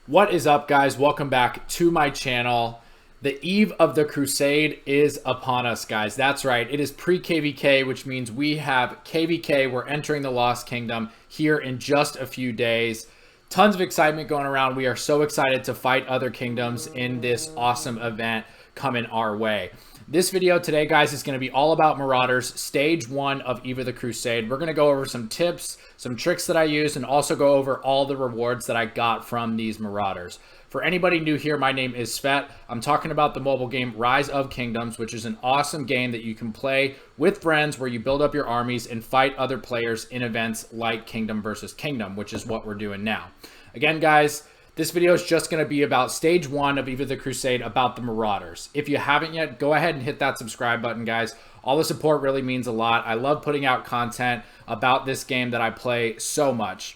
What is up, guys? Welcome back to my channel. The eve of the crusade is upon us, guys. That's right. It is pre-KVK, which means we have KVK. We're entering the Lost Kingdom here in just a few days. Tons of excitement going around. We are so excited to fight other kingdoms in this awesome event coming our way. This video today, guys, is going to be all about Marauders, Stage 1 of Eve of the Crusade. We're going to go over some tips, some tricks that I use, and also go over all the rewards that I got from these Marauders. For anybody new here, my name is Svett. I'm talking about the mobile game Rise of Kingdoms, which is an awesome game that you can play with friends where you build up your armies and fight other players in events like Kingdom versus Kingdom, which is what we're doing now. Again, guys, this video is just going to be about Stage 1 of Eve of the Crusade, about the Marauders. If you haven't yet, go ahead and hit that subscribe button, guys. All the support really means a lot. I love putting out content about this game that I play so much.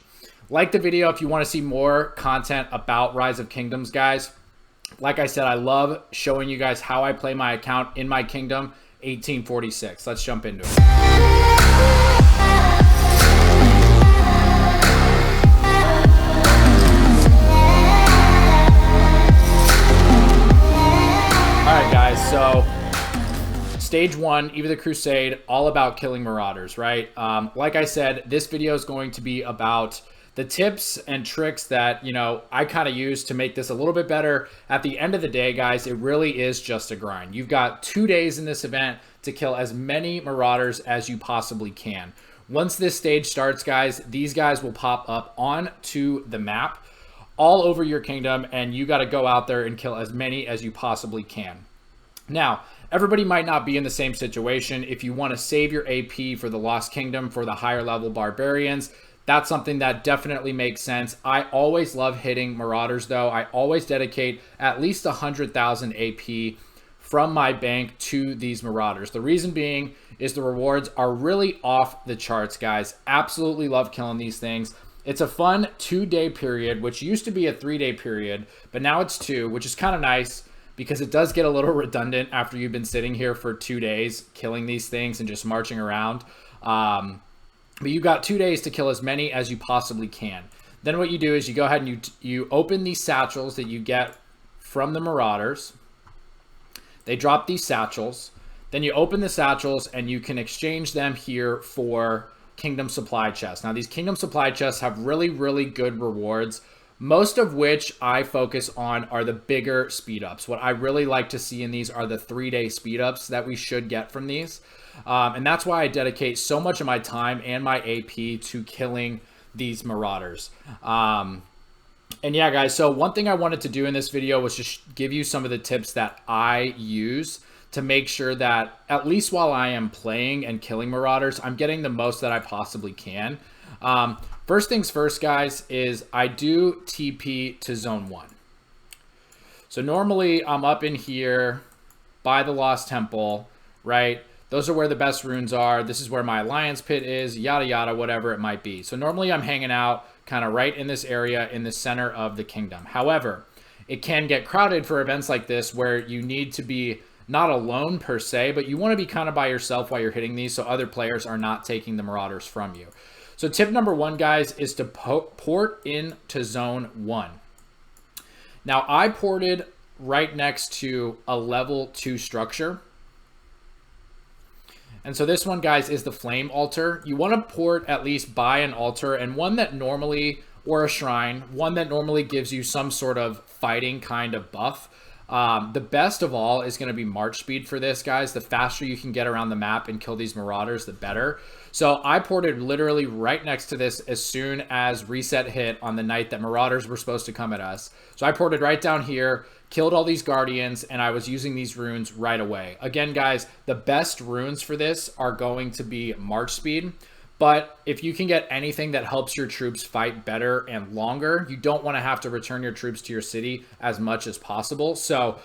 Like the video if you want to see more content about Rise of Kingdoms, guys. Like I said, I love showing you guys how I play my account in my kingdom, 1846. Let's jump into it. Alright, guys, so Stage 1, Eve of the Crusade, all about killing Marauders, right? Like I said, this video is going to be about the tips and tricks that, I kind of use to make this a little bit better. At the end of the day, guys, it really is just a grind. You've got 2 days in this event to kill as many Marauders as you possibly can. Once this stage starts, guys, these guys will pop up onto the map all over your kingdom, and you got to go out there and kill as many as you possibly can. Now, everybody might not be in the same situation. If you want to save your AP for the Lost Kingdom, for the higher level barbarians, that's something that definitely makes sense. I always love hitting Marauders, though. I always dedicate at least 100,000 AP from my bank to these Marauders. The reason being is the rewards are really off the charts, guys. Absolutely love killing these things. It's a fun 2-day period, which used to be a 3-day period, but now it's 2, which is kind of nice because it does get a little redundant after you've been sitting here for 2 days killing these things and just marching around. But you've got 2 days to kill as many as you possibly can. Then what you do is you go ahead and you open these satchels that you get from the Marauders. They drop these satchels. Then you open the satchels and you can exchange them here for Kingdom supply chests. Now, these Kingdom supply chests have really, really good rewards, most of which I focus on are the bigger speed ups. What I really like to see in these are the 3-day speed ups that we should get from these. And that's why I dedicate so much of my time and my AP to killing these Marauders. And yeah, guys, so one thing I wanted to do in this video was just give you some of the tips that I use to make sure that at least while I am playing and killing Marauders, I'm getting the most that I possibly can. First things first, guys, is I do TP to Zone 1. So normally I'm up in here by the Lost Temple, right? Those are where the best runes are. This is where my Alliance Pit is, yada, yada, whatever it might be. So normally I'm hanging out kind of right in this area in the center of the kingdom. However, it can get crowded for events like this where you need to be not alone per se, but you want to be kind of by yourself while you're hitting these so other players are not taking the Marauders from you. So tip number 1, guys, is to port into Zone 1. Now, I ported right next to a level 2 structure. And so this one, guys, is the Flame Altar. You want to port at least by an altar, and one that normally, or a shrine, one that normally gives you some sort of fighting kind of buff. The best of all is going to be March speed for this, guys. The faster you can get around the map and kill these Marauders, the better. So I ported literally right next to this as soon as reset hit on the night that Marauders were supposed to come at us. So I ported right down here, killed all these Guardians, and I was using these runes right away. Again, guys, the best runes for this are going to be March speed. But if you can get anything that helps your troops fight better and longer, you don't want to have to return your troops to your city as much as possible. So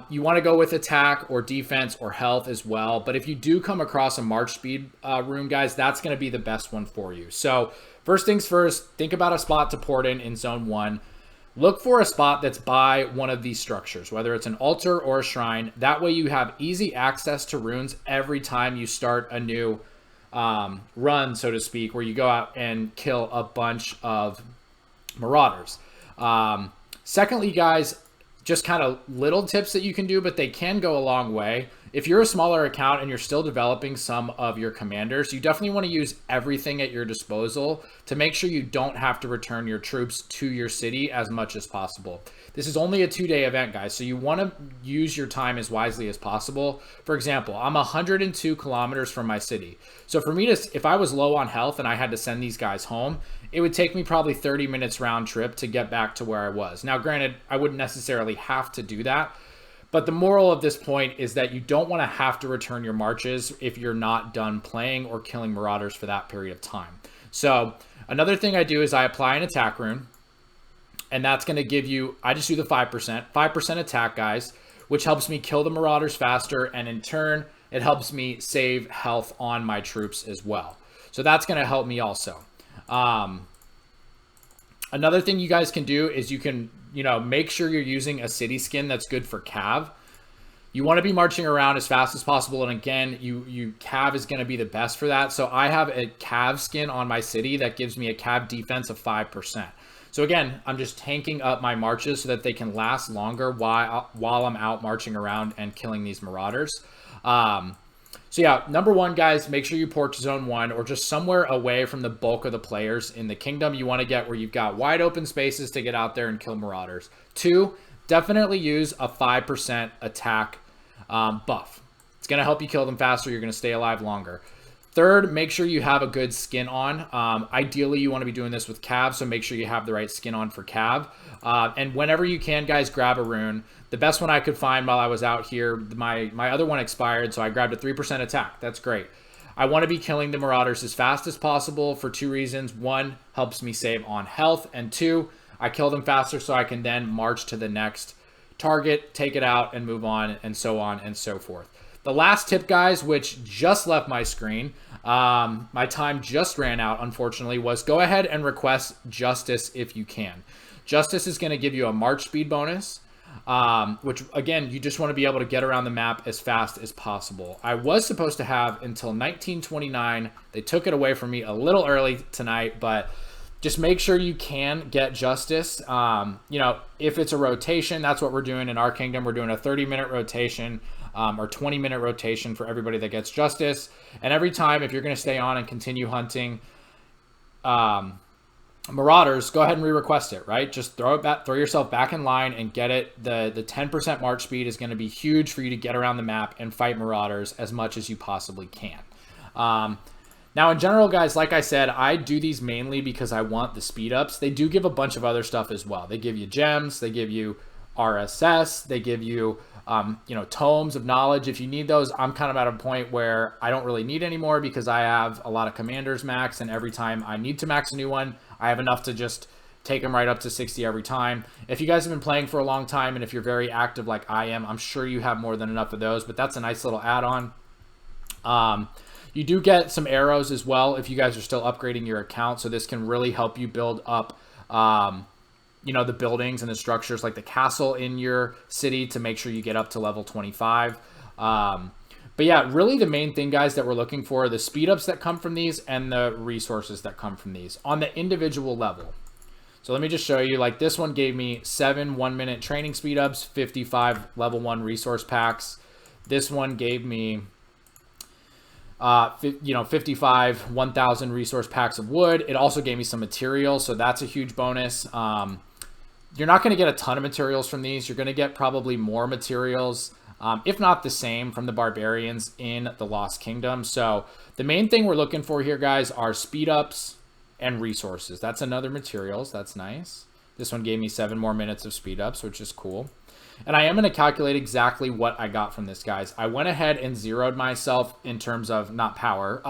you want to go with attack or defense or health as well. But if you do come across a March speed rune, guys, that's going to be the best one for you. So first things first, think about a spot to port in Zone 1. Look for a spot that's by one of these structures, whether it's an altar or a shrine. That way you have easy access to runes every time you start a new run, so to speak, where you go out and kill a bunch of Marauders. Secondly, guys, just kind of little tips that you can do, but they can go a long way. If you're a smaller account and you're still developing some of your commanders, you definitely want to use everything at your disposal to make sure you don't have to return your troops to your city as much as possible. This is only a 2-day event, guys, so you want to use your time as wisely as possible. For example, I'm 102 kilometers from my city. So for me to, if I was low on health and I had to send these guys home, it would take me probably 30 minutes round trip to get back to where I was. Now, granted, I wouldn't necessarily have to do that, but the moral of this point is that you don't want to have to return your marches if you're not done playing or killing marauders for that period of time. So another thing I do is I apply an attack rune, and that's going to give you, I just do the 5% attack, guys, which helps me kill the marauders faster, and in turn, it helps me save health on my troops as well. So that's going to help me also. Another thing you guys can do is you can, make sure you're using a city skin that's good for Cav. You want to be marching around as fast as possible. And again, Cav is going to be the best for that. So I have a Cav skin on my city that gives me a Cav defense of 5%. So again, I'm just tanking up my marches so that they can last longer while I'm out marching around and killing these marauders. So yeah, number one, guys, make sure you port to zone 1 or just somewhere away from the bulk of the players in the kingdom. You want to get where you've got wide open spaces to get out there and kill marauders. 2, definitely use a 5% attack buff. It's going to help you kill them faster. You're going to stay alive longer. 3rd, make sure you have a good skin on. Ideally, you want to be doing this with Cav, so make sure you have the right skin on for Cav. And whenever you can, guys, grab a rune. The best one I could find while I was out here, my other one expired, so I grabbed a 3% attack. That's great. I want to be killing the marauders as fast as possible for 2 reasons. 1, helps me save on health, and 2, I kill them faster so I can then march to the next target, take it out, and move on and so forth. The last tip, guys, which just left my screen, my time just ran out, unfortunately, was go ahead and request Justice if you can. Justice is going to give you a march speed bonus, which, again, you just want to be able to get around the map as fast as possible. I was supposed to have until 1929. They took it away from me a little early tonight, but just make sure you can get Justice. If it's a rotation, that's what we're doing in our kingdom. We're doing a 30-minute rotation. Or 20-minute rotation for everybody that gets Justice. And every time, if you're going to stay on and continue hunting marauders, go ahead and re-request it, right? Just throw yourself back in line and get it. The 10% march speed is going to be huge for you to get around the map and fight marauders as much as you possibly can. Now, in general, guys, like I said, I do these mainly because I want the speed ups. They do give a bunch of other stuff as well. They give you gems. They give you RSS. They give you tomes of knowledge. If you need those, I'm kind of at a point where I don't really need any more because I have a lot of commanders max, and every time I need to max a new one, I have enough to just take them right up to 60 every time. If you guys have been playing for a long time, and if you're very active like I am, I'm sure you have more than enough of those, but that's a nice little add-on. You do get some arrows as well if you guys are still upgrading your account, so this can really help you build up the buildings and the structures like the castle in your city to make sure you get up to level 25. But yeah, really the main thing, guys, that we're looking for are the speed ups that come from these and the resources that come from these on the individual level. So let me just show you, like this one gave me 7 1-minute training speed ups, 55 level 1 resource packs. This one gave me 55 1,000 resource packs of wood. It also gave me some materials, so that's a huge bonus. You're not going to get a ton of materials from these. You're going to get probably more materials, if not the same, from the barbarians in the Lost Kingdom. So the main thing we're looking for here, guys, are speed ups and resources. That's another materials. That's nice. This one gave me 7 more minutes of speed ups, which is cool. And I am going to calculate exactly what I got from this, guys. I went ahead and zeroed myself in terms of not power,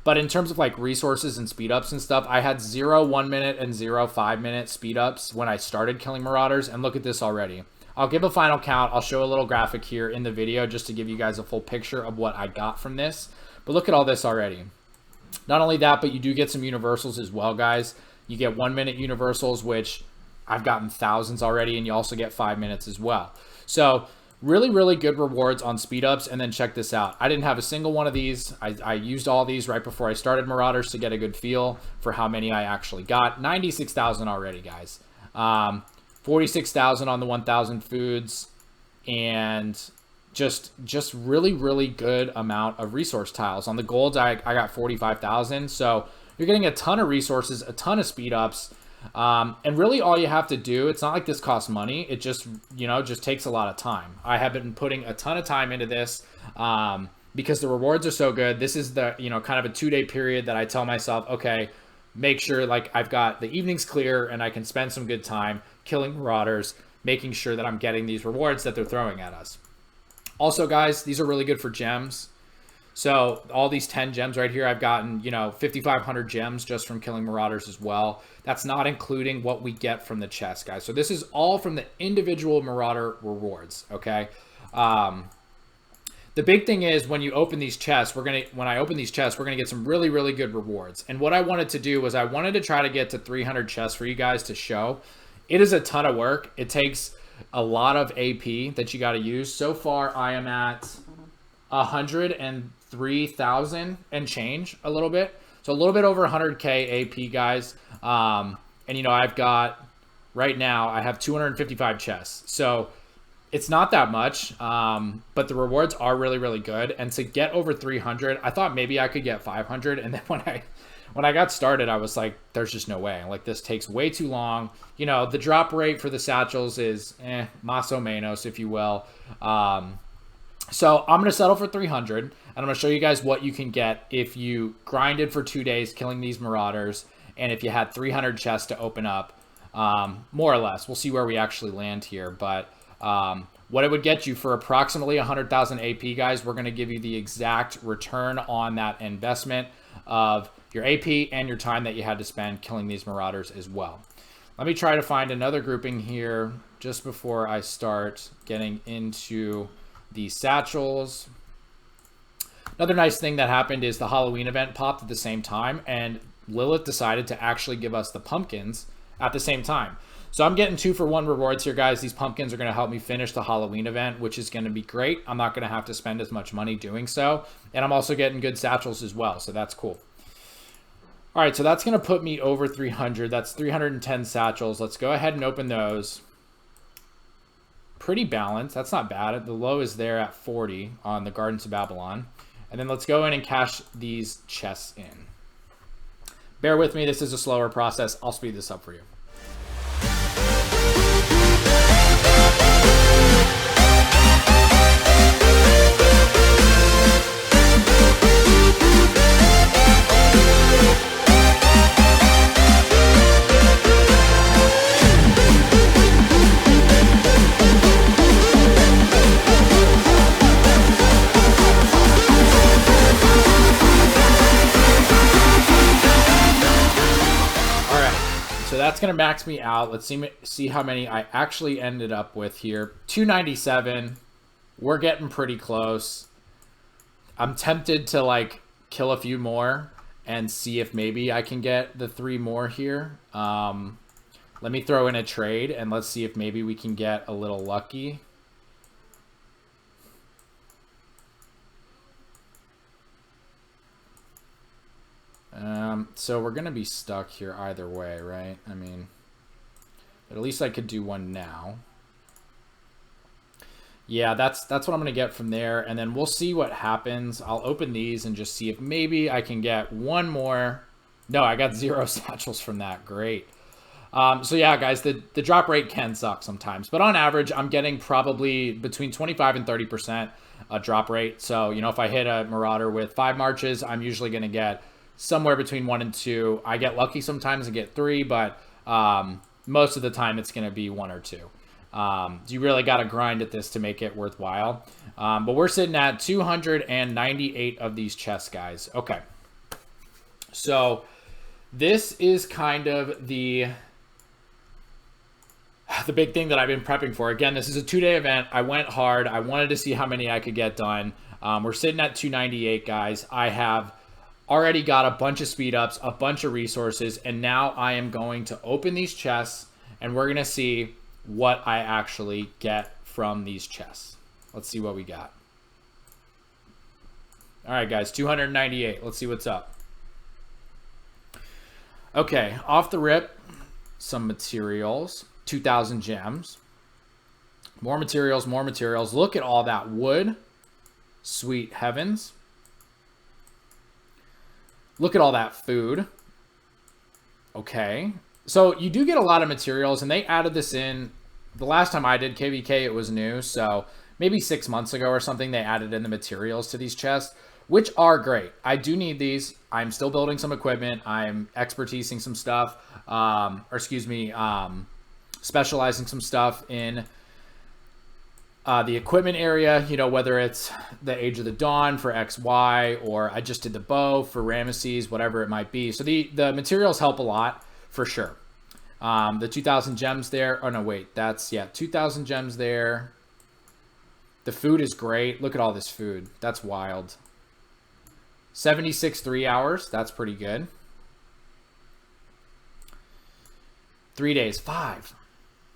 but in terms of like resources and speed ups and stuff. I had 0 1-minute and 0 5-minute speed ups when I started killing marauders, and look at this already. I'll give a final count. I'll show a little graphic here in the video just to give you guys a full picture of what I got from this. But look at all this already. Not only that, but you do get some universals as well, guys. You get 1-minute universals, which I've gotten thousands already, and you also get 5 minutes as well. So Really, really good rewards on speed ups. And then check this out. I didn't have a single one of these. I used all these right before I started Marauders to get a good feel for how many I actually got. 96,000 already, guys. 46,000 on the 1,000 foods, and just really, really good amount of resource tiles. On the golds, I got 45,000. So you're getting a ton of resources, a ton of speed ups. And really all you have to do, it's not like this costs money. It just, just takes a lot of time. I have been putting a ton of time into this, because the rewards are so good. This is the, kind of a 2-day period that I tell myself, okay, make sure like I've got the evenings clear and I can spend some good time killing marauders, making sure that I'm getting these rewards that they're throwing at us. Also, guys, these are really good for gems. So all these 10 gems right here, I've gotten, 5,500 gems just from killing marauders as well. That's not including what we get from the chest, guys. So this is all from the individual marauder rewards, okay? The big thing is when you open these chests, when I open these chests, we're gonna get some really, really good rewards. And what I wanted to do was I wanted to try to get to 300 chests for you guys to show. It is a ton of work. It takes a lot of AP that you got to use. So far, I am at 103,000 and change a little bit. So a little bit over 100K AP, guys. And, I've got, right now, I have 255 chests. So it's not that much, but the rewards are really, really good. And to get over 300, I thought maybe I could get 500. And then when I got started, I was like, there's just no way. Like, this takes way too long. The drop rate for the satchels is más o menos, if you will. So I'm going to settle for 300, and I'm going to show you guys what you can get if you grinded for 2 days killing these marauders, and if you had 300 chests to open up, more or less. We'll see where we actually land here, but what it would get you for approximately 100,000 AP, guys, we're going to give you the exact return on that investment of your AP and your time that you had to spend killing these marauders as well. Let me try to find another grouping here just before I start getting into the satchels. Another nice thing that happened is the Halloween event popped at the same time, and Lilith decided to actually give us the pumpkins at the same time. So I'm getting 2-for-1 rewards here, guys. These pumpkins are going to help me finish the Halloween event, which is going to be great. I'm not going to have to spend as much money doing so. And I'm also getting good satchels as well, so that's cool. All right, so that's going to put me over 300. That's 310 satchels. Let's go ahead and open those. Pretty balanced. That's not bad. The low is there at 40 on the Gardens of Babylon. And then let's go in and cash these chests in. Bear with me. This is a slower process. I'll speed this up for you. That's going to max me out. Let's see how many I actually ended up with here. 297. We're getting pretty close. I'm tempted to like kill a few more and see if maybe I can get the 3 more here. Let me throw in a trade and let's see if maybe we can get a little lucky. So we're going to be stuck here either way, right? I mean, but at least I could do one now. Yeah, that's what I'm going to get from there. And then we'll see what happens. I'll open these and just see if maybe I can get one more. No, I got 0 satchels from that. Great. So yeah, guys, the drop rate can suck sometimes, but on average, I'm getting probably between 25 and 30% drop rate. So, if I hit a marauder with 5 marches, I'm usually going to get somewhere between 1 and 2. I get lucky sometimes and get 3, but most of the time it's going to be 1 or 2. You really got to grind at this to make it worthwhile. But we're sitting at 298 of these chests, guys. Okay. So this is kind of the big thing that I've been prepping for. Again, this is a 2-day event. I went hard. I wanted to see how many I could get done. We're sitting at 298, guys. I have already got a bunch of speed ups, a bunch of resources, and now I am going to open these chests and we're going to see what I actually get from these chests. Let's see what we got. All right, guys, 298. Let's see what's up. Okay, off the rip, some materials. 2,000 gems. More materials, more materials. Look at all that wood. Sweet heavens. Look at all that food. Okay. So you do get a lot of materials, and they added this in. The last time I did KVK, it was new. So maybe 6 months ago or something, they added in the materials to these chests, which are great. I do need these. I'm still building some equipment. I'm expertising some stuff. Specializing some stuff in the equipment area, you know, whether it's the Age of the Dawn for XY, or I just did the bow for Ramesses, whatever it might be. So the materials help a lot for sure. The 2,000 gems there. Oh, no, wait. That's, yeah, 2,000 gems there. The food is great. Look at all this food. That's wild. 76 3 hours. That's pretty good. 3 days. 5.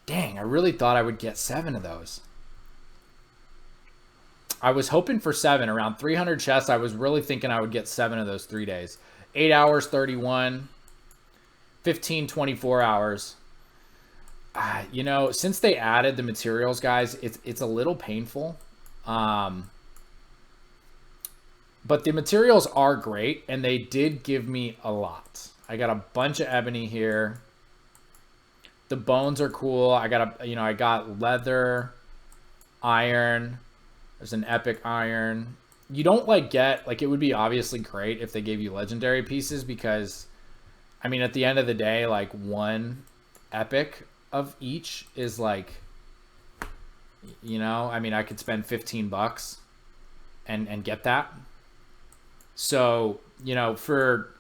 Dang, I really thought I would get 7 of those. I was hoping for 7. Around 300 chests, I was really thinking I would get 7 of those 3 days. 8 hours, 31. 15, 24 hours. You know, since they added the materials, guys, it's a little painful. But the materials are great, and they did give me a lot. I got a bunch of ebony here. The bones are cool. I got leather, iron. There's an epic iron. You don't get, it would be obviously great if they gave you legendary pieces, because, I mean, at the end of the day, one epic of each is you know, I mean, I could spend 15 bucks and get that. So, you know, for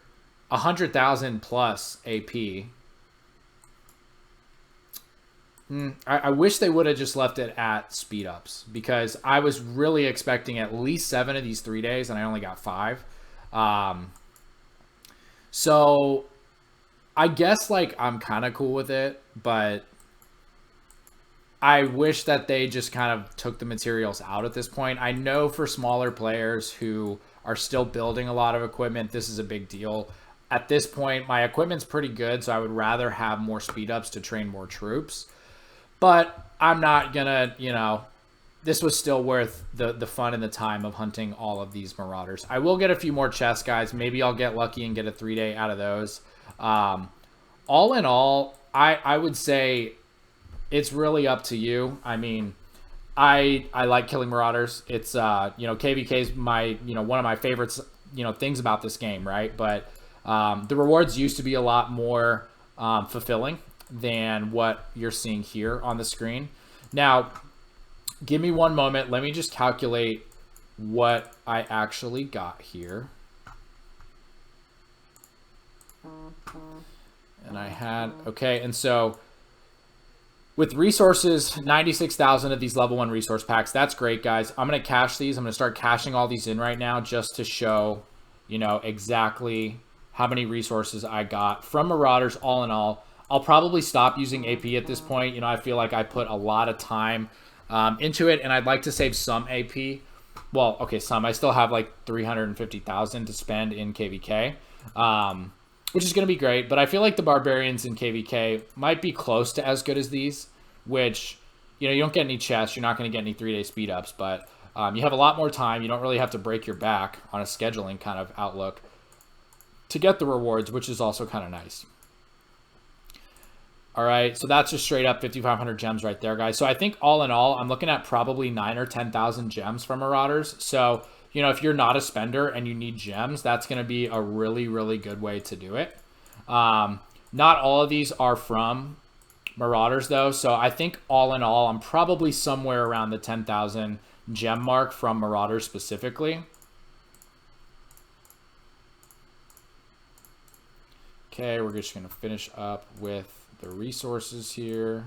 100,000 plus AP, I wish they would have just left it at speed ups, because I was really expecting at least 7 of these 3 days, and I only got 5. So I guess I'm kind of cool with it, but I wish that they just kind of took the materials out at this point. I know for smaller players who are still building a lot of equipment, this is a big deal. At this point, my equipment's pretty good, so I would rather have more speed ups to train more troops. But I'm not gonna, you know, this was still worth the fun and the time of hunting all of these Marauders. I will get a few more chests, guys. Maybe I'll get lucky and get a 3-day out of those. All in all, I would say it's really up to you. I mean, I like killing Marauders. It's, you know, KVK is my, you know, one of my favorites, you know, things about this game, right? But the rewards used to be a lot more fulfilling than what you're seeing here on the screen. Now, give me one moment. Let me just calculate what I actually got here. And I had, okay, and so with resources, 96,000 of these level 1 resource packs. That's great, guys. I'm going to cache these. I'm going to start cashing all these in right now just to show, you know, exactly how many resources I got from Marauders all in all. I'll probably stop using AP at this point. You know, I feel like I put a lot of time into it, and I'd like to save some AP. Well, okay, some. I still have 350,000 to spend in KVK, which is going to be great. But I feel like the Barbarians in KVK might be close to as good as these, which, you know, you don't get any chests. You're not going to get any 3-day speed ups, but you have a lot more time. You don't really have to break your back on a scheduling kind of outlook to get the rewards, which is also kind of nice. All right, so that's just straight up 5,500 gems right there, guys. So I think all in all, I'm looking at probably 9,000 or 10,000 gems from Marauders. So, you know, if you're not a spender and you need gems, that's going to be a really, really good way to do it. Not all of these are from Marauders, though. So I think all in all, I'm probably somewhere around the 10,000 gem mark from Marauders specifically. Okay, we're just going to finish up with the resources here.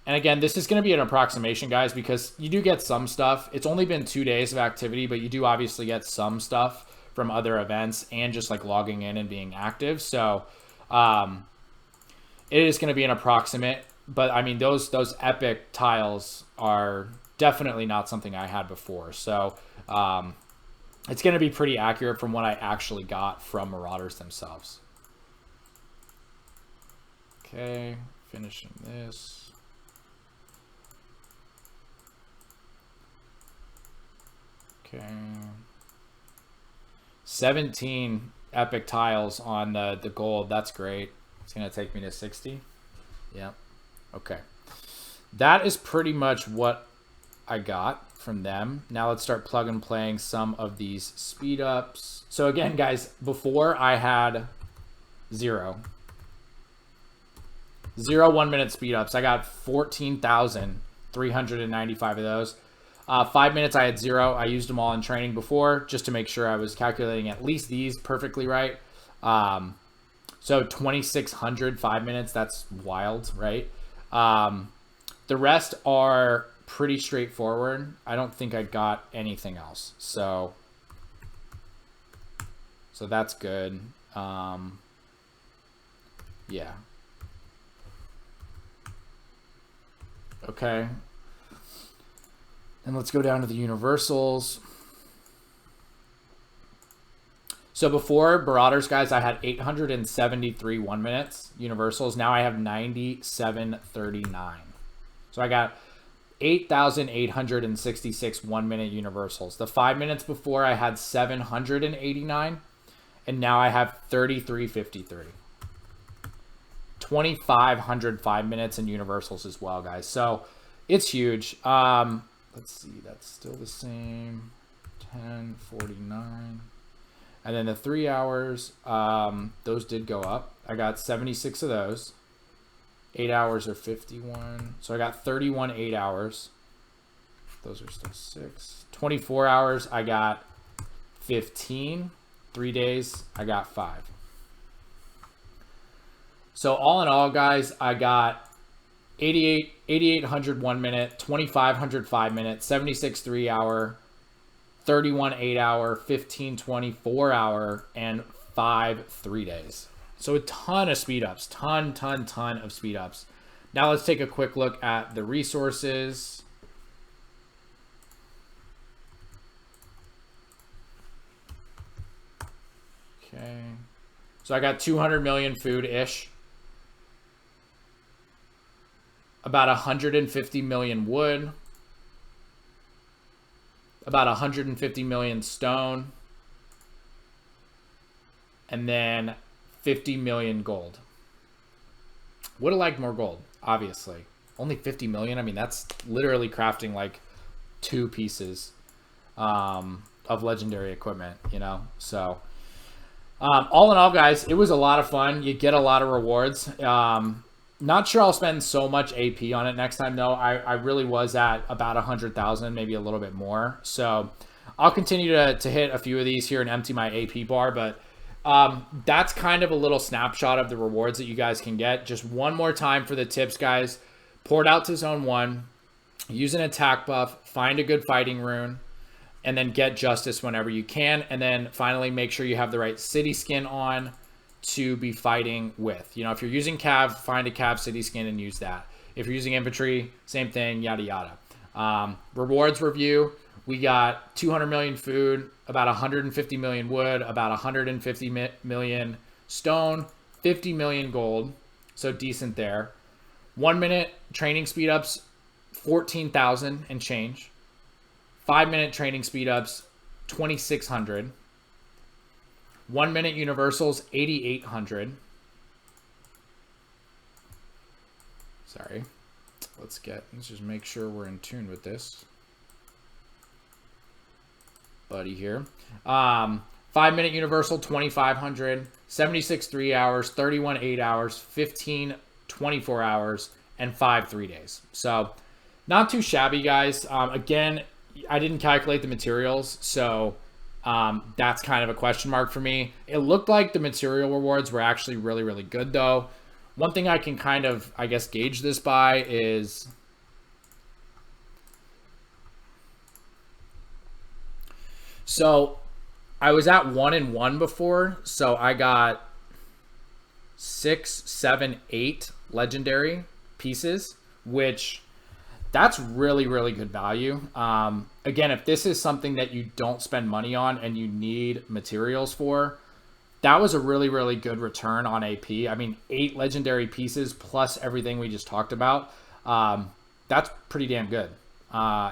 And again, this is going to be an approximation, guys, because you do get some stuff. It's only been 2 days of activity, but you do obviously get some stuff from other events and just logging in and being active. So it is going to be an approximate but I mean, those epic tiles are definitely not something I had before. So it's going to be pretty accurate from what I actually got from Marauders themselves. Okay, finishing this. Okay. 17 epic tiles on the gold. That's great. It's going to take me to 60. Yeah. Okay. That is pretty much what I got from them. Now let's start plug and playing some of these speed ups. So again, guys, before I had 0 1 minute speed ups. I got 14,395 of those. 5 minutes I had 0. I used them all in training before just to make sure I was calculating at least these perfectly right. So 2,600 5 minutes. That's wild, right? The rest are pretty straightforward. I don't think I got anything else. So that's good. Yeah. Okay. And let's go down to the universals. So before Marauders, guys, I had 873 1 minutes universals. Now I have 9739. So I got 8,866 1 minute universals. The 5 minutes before I had 789, and now I have 3,353. 2,500 5 minutes in universals as well, guys. So it's huge. Let's see, that's still the same. 1049. And then the 3 hours, those did go up. I got 76 of those. 8 hours are 51. So I got 31 8 hours. Those are still 6. 24 hours, I got 15. 3 days, I got 5. So all in all, guys, I got 8,800 1 minute, 2,500 5 minutes, 76 3 hour, 31 8 hour, 15 24 hour, and 5 3 days. So a ton of speed ups, ton of speed ups. Now let's take a quick look at the resources. Okay. So I got 200 million food-ish. About 150 million wood. About 150 million stone. And then 50 million gold. Would have liked more gold, obviously. Only 50 million. I mean, that's literally crafting like 2 pieces of legendary equipment, you know? So all in all, guys, it was a lot of fun. You get a lot of rewards. Not sure I'll spend so much AP on it next time, though. I really was at about 100,000, maybe a little bit more. So I'll continue to hit a few of these here and empty my AP bar. But that's kind of a little snapshot of the rewards that you guys can get. Just one more time for the tips, guys. Port out to zone 1. Use an attack buff. Find a good fighting rune. And then get justice whenever you can. And then finally, make sure you have the right city skin on to be fighting with. You know, if you're using Cav, find a Cav city skin and use that. If you're using infantry, same thing, yada yada. Rewards review, we got 200 million food, about 150 million wood, about 150 million stone, 50 million gold, so decent there. 1 minute training speed ups, 14,000 and change. 5 minute training speed ups, 2,600. 1 minute universals, 8,800. Sorry. Let's just make sure we're in tune with this. Buddy here. 5 minute universal, 2,500. 76 3 hours, 31 8 hours, 15 24 hours, and 5 3 days. So not too shabby, guys. Again, I didn't calculate the materials, so that's kind of a question mark for me. It looked like the material rewards were actually really, really good, though. One thing I can kind of, I guess, gauge this by is so I was at 1 and 1 before, so I got 6, 7, 8 legendary pieces, which that's really, really good value. Again, if this is something that you don't spend money on and you need materials for, that was a really, really good return on AP. I mean, 8 legendary pieces plus everything we just talked about. That's pretty damn good.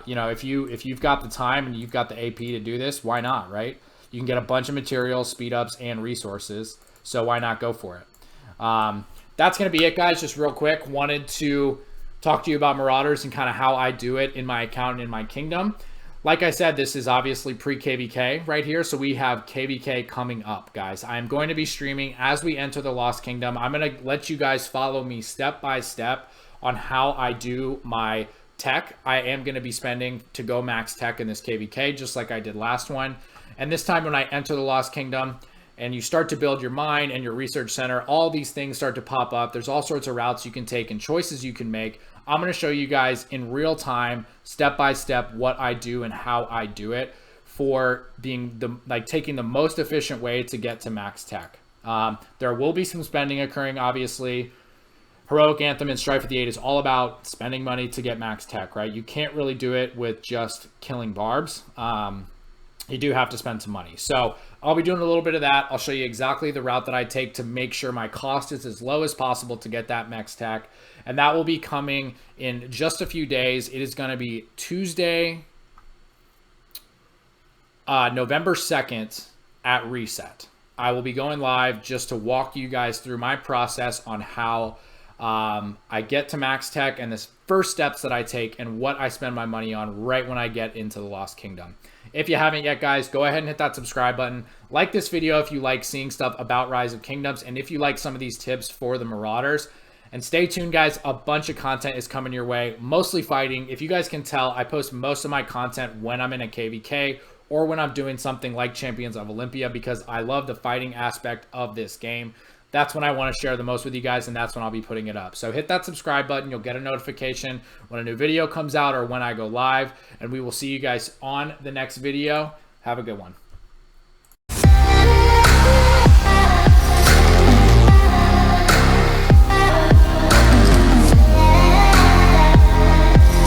You know, if you've got the time and you've got the AP to do this, why not, right? You can get a bunch of materials, speed ups, and resources. So why not go for it? That's going to be it, guys. Just real quick, wanted to talk to you about Marauders and kind of how I do it in my account and in my kingdom. Like I said, this is obviously pre-KVK right here, so we have KVK coming up, guys. I'm going to be streaming as we enter the Lost Kingdom. I'm going to let you guys follow me step by step on how I do my tech. I am going to be spending to go max tech in this KVK, just like I did last one. And this time when I enter the Lost Kingdom, and you start to build your mine and your research center, all these things start to pop up. There's all sorts of routes you can take and choices you can make. I'm going to show you guys in real time, step by step, what I do and how I do it for being taking the most efficient way to get to max tech. There will be some spending occurring, obviously. Heroic Anthem and Strife of the 8 is all about spending money to get max tech, right? You can't really do it with just killing barbs. You do have to spend some money. So I'll be doing a little bit of that. I'll show you exactly the route that I take to make sure my cost is as low as possible to get that max tech. And that will be coming in just a few days. It is going to be Tuesday, November 2nd at Reset. I will be going live just to walk you guys through my process on how I get to max tech and the first steps that I take and what I spend my money on right when I get into the Lost Kingdom. If you haven't yet, guys, go ahead and hit that subscribe button. Like this video if you like seeing stuff about Rise of Kingdoms and if you like some of these tips for the Marauders. And stay tuned, guys. A bunch of content is coming your way, mostly fighting. If you guys can tell, I post most of my content when I'm in a KVK or when I'm doing something like Champions of Olympia because I love the fighting aspect of this game. That's when I want to share the most with you guys, and that's when I'll be putting it up. So hit that subscribe button. You'll get a notification when a new video comes out or when I go live, and we will see you guys on the next video. Have a good one.